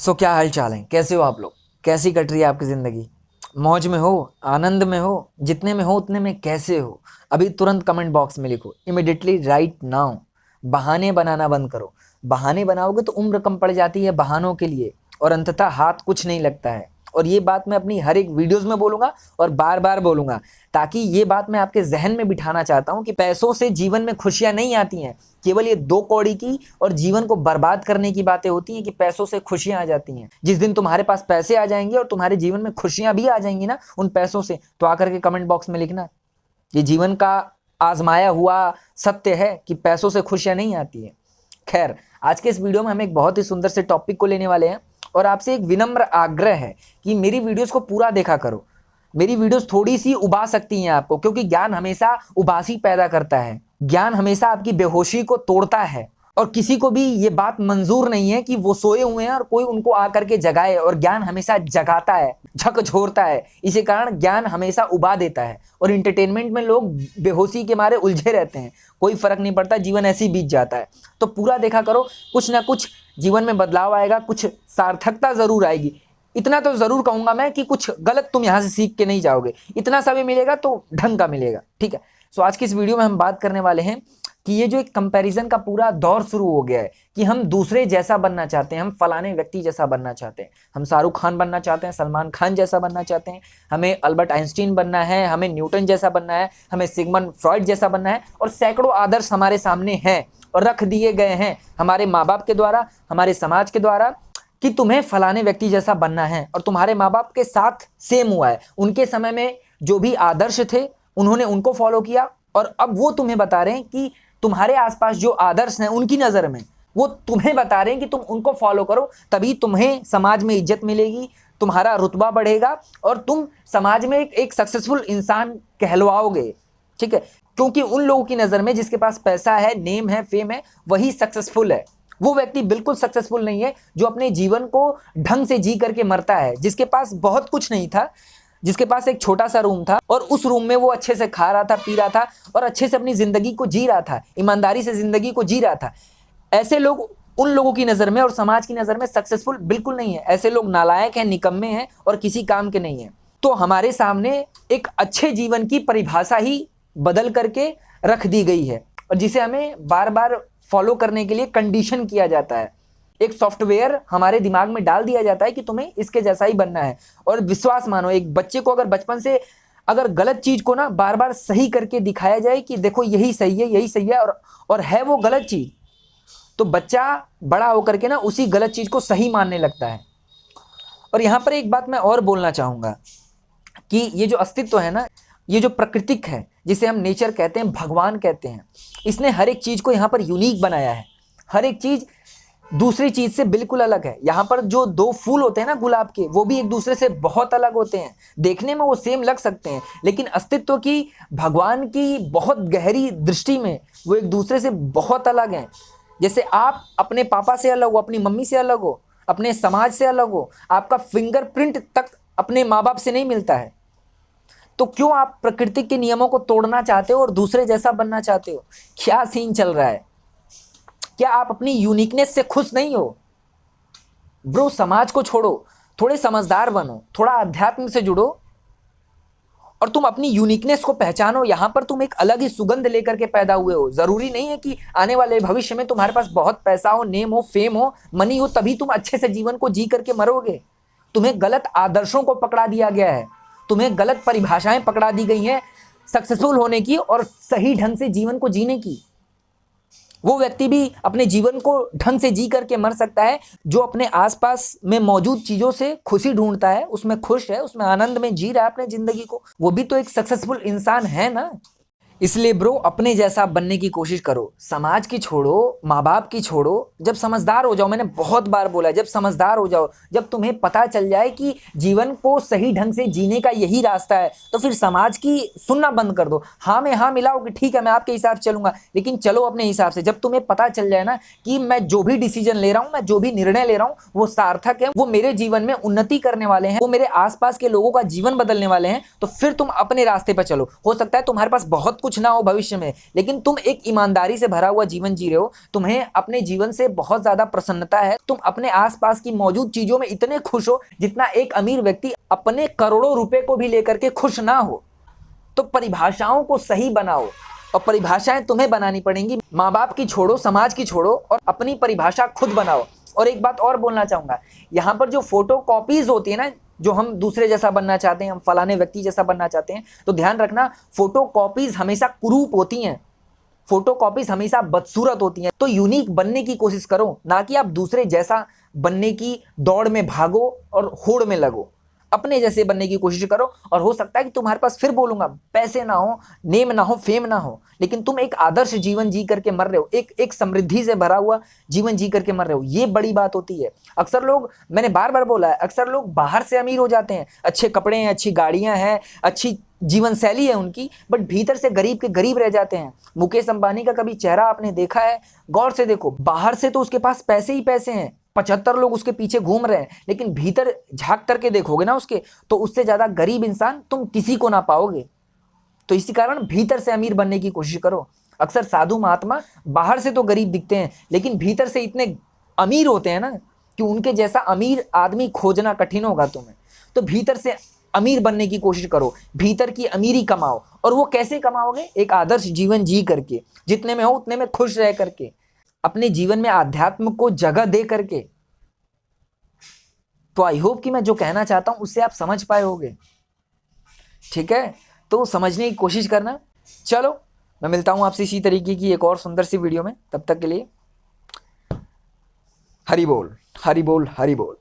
क्या हाल चाल है, कैसे हो आप लोग? कैसी कट रही है आपकी ज़िंदगी? मौज में हो, आनंद में हो, जितने में हो उतने में कैसे हो? अभी तुरंत कमेंट बॉक्स में लिखो, इमिडिएटली राइट नाउ। बहाने बनाना बंद करो। बहाने बनाओगे तो उम्र कम पड़ जाती है बहानों के लिए, और अंततः हाथ कुछ नहीं लगता है। और ये बात मैं अपनी हर एक वीडियोज़ में बोलूँगा और बार बार बोलूँगा, ताकि ये बात मैं आपके जहन में बिठाना चाहता हूँ कि पैसों से जीवन में खुशियाँ नहीं आती हैं। केवल ये 2 कौड़ी की और जीवन को बर्बाद करने की बातें होती हैं कि पैसों से खुशियां आ जाती हैं। जिस दिन तुम्हारे पास पैसे आ जाएंगे और तुम्हारे जीवन में खुशियां भी आ जाएंगी ना उन पैसों से, तो आकर के कमेंट बॉक्स में लिखना, ये जीवन का आजमाया हुआ सत्य है कि पैसों से खुशियां नहीं आती है। खैर, आज के इस वीडियो में हम एक बहुत ही सुंदर से टॉपिक को लेने वाले हैं और आपसे एक विनम्र आग्रह है कि मेरी वीडियोस को पूरा देखा करो। मेरी वीडियोस थोड़ी सी उबा सकती हैं आपको, क्योंकि ज्ञान हमेशा उबासी पैदा करता है। ज्ञान हमेशा आपकी बेहोशी को तोड़ता है, और किसी को भी ये बात मंजूर नहीं है कि वो सोए हुए हैं और कोई उनको आकर के जगाए। और ज्ञान हमेशा जगाता है, झकझोरता है। इसी कारण ज्ञान हमेशा उबा देता है, और इंटरटेनमेंट में लोग बेहोशी के मारे उलझे रहते हैं। कोई फर्क नहीं पड़ता, जीवन ऐसे ही बीत जाता है। तो पूरा देखा करो, कुछ ना कुछ जीवन में बदलाव आएगा, कुछ सार्थकता जरूर आएगी। इतना तो जरूर कहूंगा मैं कि कुछ गलत तुम यहाँ से सीख के नहीं जाओगे। इतना सा भी मिलेगा तो ढंग का मिलेगा, ठीक है। सो आज की इस वीडियो में हम बात करने वाले हैं कि ये जो एक कंपैरिजन का पूरा दौर शुरू हो गया है कि हम दूसरे जैसा बनना चाहते हैं, हम फलाने व्यक्ति जैसा बनना चाहते हैं, हम शाहरुख खान बनना चाहते हैं, सलमान खान जैसा बनना चाहते हैं, हमें अल्बर्ट आइंस्टीन बनना है, हमें न्यूटन जैसा बनना है, हमें सिगमंड फ्रॉइड जैसा बनना है। और सैकड़ों आदर्श हमारे सामने हैं और रख दिए गए हैं हमारे माँ बाप के द्वारा, हमारे समाज के द्वारा, कि तुम्हें फलाने व्यक्ति जैसा बनना है। और तुम्हारे माँ बाप के साथ सेम हुआ है। उनके समय में जो भी आदर्श थे उन्होंने उनको फॉलो किया, और अब वो तुम्हें बता रहे हैं कि तुम्हारे आसपास जो आदर्श हैं उनकी नज़र में वो तुम्हें बता रहे हैं कि तुम उनको फॉलो करो, तभी तुम्हें समाज में इज्जत मिलेगी, तुम्हारा रुतबा बढ़ेगा और तुम समाज में एक सक्सेसफुल इंसान कहलवाओगे, ठीक है। क्योंकि उन लोगों की नज़र में जिसके पास पैसा है, नेम है, फेम है, वही सक्सेसफुल है। वो व्यक्ति बिल्कुल सक्सेसफुल नहीं है जो अपने जीवन को ढंग से जी करके मरता है, जिसके पास बहुत कुछ नहीं था, जिसके पास एक छोटा सा रूम था और उस रूम में वो अच्छे से खा रहा था, पी रहा था और अच्छे से अपनी जिंदगी को जी रहा था, ईमानदारी से जिंदगी को जी रहा था। ऐसे लोग उन लोगों की नज़र में और समाज की नज़र में सक्सेसफुल बिल्कुल नहीं है। ऐसे लोग नालायक हैं, निकम्मे हैं और किसी काम के नहीं हैं। तो हमारे सामने एक अच्छे जीवन की परिभाषा ही बदल करके रख दी गई है, और जिसे हमें बार बार फॉलो करने के लिए कंडीशन किया जाता है। एक सॉफ्टवेयर हमारे दिमाग में डाल दिया जाता है कि तुम्हें इसके जैसा ही बनना है। और विश्वास मानो, एक बच्चे को अगर बचपन से अगर गलत चीज को ना बार बार सही करके दिखाया जाए कि देखो यही सही है, यही सही है, और है वो गलत चीज, तो बच्चा बड़ा होकर के ना उसी गलत चीज को सही मानने लगता है। और यहां पर एक बात मैं और बोलना चाहूंगा कि ये जो अस्तित्व है ना, ये जो प्राकृतिक है, जिसे हम नेचर कहते हैं, भगवान कहते हैं, इसने हर एक चीज को यहाँ पर यूनिक बनाया है। हर एक चीज दूसरी चीज से बिल्कुल अलग है। यहाँ पर जो 2 फूल होते हैं ना गुलाब के, वो भी एक दूसरे से बहुत अलग होते हैं। देखने में वो सेम लग सकते हैं, लेकिन अस्तित्व की, भगवान की बहुत गहरी दृष्टि में वो एक दूसरे से बहुत अलग हैं। जैसे आप अपने पापा से अलग हो, अपनी मम्मी से अलग हो, अपने समाज से अलग हो, आपका फिंगरप्रिंट तक अपने माँ बाप से नहीं मिलता है। तो क्यों आप प्रकृति के नियमों को तोड़ना चाहते हो और दूसरे जैसा बनना चाहते हो? क्या सीन चल रहा है? क्या आप अपनी यूनिकनेस से खुश नहीं हो? ब्रो, समाज को छोड़ो, थोड़े समझदार बनो, थोड़ा अध्यात्म से जुड़ो और तुम अपनी यूनिकनेस को पहचानो। यहां पर तुम एक अलग ही सुगंध लेकर के पैदा हुए हो। जरूरी नहीं है कि आने वाले भविष्य में तुम्हारे पास बहुत पैसा हो, नेम हो, फेम हो, मनी हो, तभी तुम अच्छे से जीवन को जी करके मरोगे। तुम्हें गलत आदर्शों को पकड़ा दिया गया है, तुम्हें गलत परिभाषाएं पकड़ा दी गई हैं सक्सेसफुल होने की और सही ढंग से जीवन को जीने की। वो व्यक्ति भी अपने जीवन को ढंग से जी करके मर सकता है जो अपने आसपास में मौजूद चीजों से खुशी ढूंढता है, उसमें खुश है, उसमें आनंद में जी रहा है अपने जिंदगी को। वो भी तो एक सक्सेसफुल इंसान है ना। इसलिए ब्रो, अपने जैसा बनने की कोशिश करो। समाज की छोड़ो, माँ बाप की छोड़ो। जब समझदार हो जाओ, मैंने बहुत बार बोला, जब समझदार हो जाओ, जब तुम्हें पता चल जाए कि जीवन को सही ढंग से जीने का यही रास्ता है, तो फिर समाज की सुनना बंद कर दो। हाँ में हाँ मिलाओ कि ठीक है मैं आपके हिसाब से चलूंगा, लेकिन चलो अपने हिसाब से। जब तुम्हें पता चल जाए ना कि मैं जो भी डिसीजन ले रहा हूँ, मैं जो भी निर्णय ले रहा हूँ, वो सार्थक है, वो मेरे जीवन में उन्नति करने वाले हैं, वो मेरे आसपास के लोगों का जीवन बदलने वाले हैं, तो फिर तुम अपने रास्ते पर चलो। हो सकता है तुम्हारे पास बहुत कुछ कुछ ना हो भविष्य में, लेकिन तुम एक ईमानदारी से भरा हुआ जीवन जी रहे हो, तुम्हें अपने जीवन से बहुत ज़्यादा प्रसन्नता है, तुम अपने आसपास की मौजूद चीज़ों में इतने खुश हो जितना एक अमीर व्यक्ति अपने करोड़ों रुपए को भी लेकर के खुश ना हो। तो परिभाषाओं को सही बनाओ, और परिभाषाएं तुम्हें बनानी पड़ेंगी। माँ बाप की छोड़ो, समाज की छोड़ो, और अपनी परिभाषा खुद बनाओ। और एक बात और बोलना चाहूँगा, यहाँ पर जो फोटो कॉपीज होती है ना, जो हम दूसरे जैसा बनना चाहते हैं, हम फलाने व्यक्ति जैसा बनना चाहते हैं, तो ध्यान रखना, फोटो कॉपीज हमेशा कुरूप होती हैं, फोटो कॉपीज हमेशा बदसूरत होती हैं। तो यूनिक बनने की कोशिश करो, ना कि आप दूसरे जैसा बनने की दौड़ में भागो और होड़ में लगो। अपने जैसे बनने की कोशिश करो, और हो सकता है कि तुम्हारे पास, फिर बोलूंगा, पैसे ना हो, नेम ना हो, फेम ना हो, लेकिन तुम एक आदर्श जीवन जी करके मर रहे हो, एक समृद्धि से भरा हुआ जीवन जी करके मर रहे हो। ये बड़ी बात होती है। अक्सर लोग, मैंने बार बार बोला है, अक्सर लोग बाहर से अमीर हो जाते हैं, अच्छे कपड़े हैं, अच्छी गाड़ियां हैं, अच्छी जीवन शैली है उनकी, बट भीतर से गरीब के गरीब रह जाते हैं। मुकेश अंबानी का कभी चेहरा आपने देखा है? गौर से देखो, बाहर से तो उसके पास पैसे ही पैसे हैं, 75 लोग उसके पीछे घूम रहे हैं, लेकिन भीतर झांक करके देखोगे ना उसके, तो उससे ज्यादा गरीब इंसान तुम किसी को ना पाओगे। तो इसी कारण भीतर से अमीर बनने की कोशिश करो। अक्सर साधु महात्मा बाहर से तो गरीब दिखते हैं, लेकिन भीतर से इतने अमीर होते हैं ना कि उनके जैसा अमीर आदमी खोजना कठिन होगा तुम्हें। तो भीतर से अमीर बनने की कोशिश करो, भीतर की अमीरी कमाओ। और वो कैसे कमाओगे? एक आदर्श जीवन जी करके, जितने में हो उतने में खुश रह करके, अपने जीवन में आध्यात्म को जगह दे करके। तो आई होप कि मैं जो कहना चाहता हूं उससे आप समझ पाए होगे। ठीक है, तो समझने की कोशिश करना। चलो, मैं मिलता हूं आपसे इसी तरीके की एक और सुंदर सी वीडियो में। तब तक के लिए हरि बोल, हरि बोल, हरि बोल।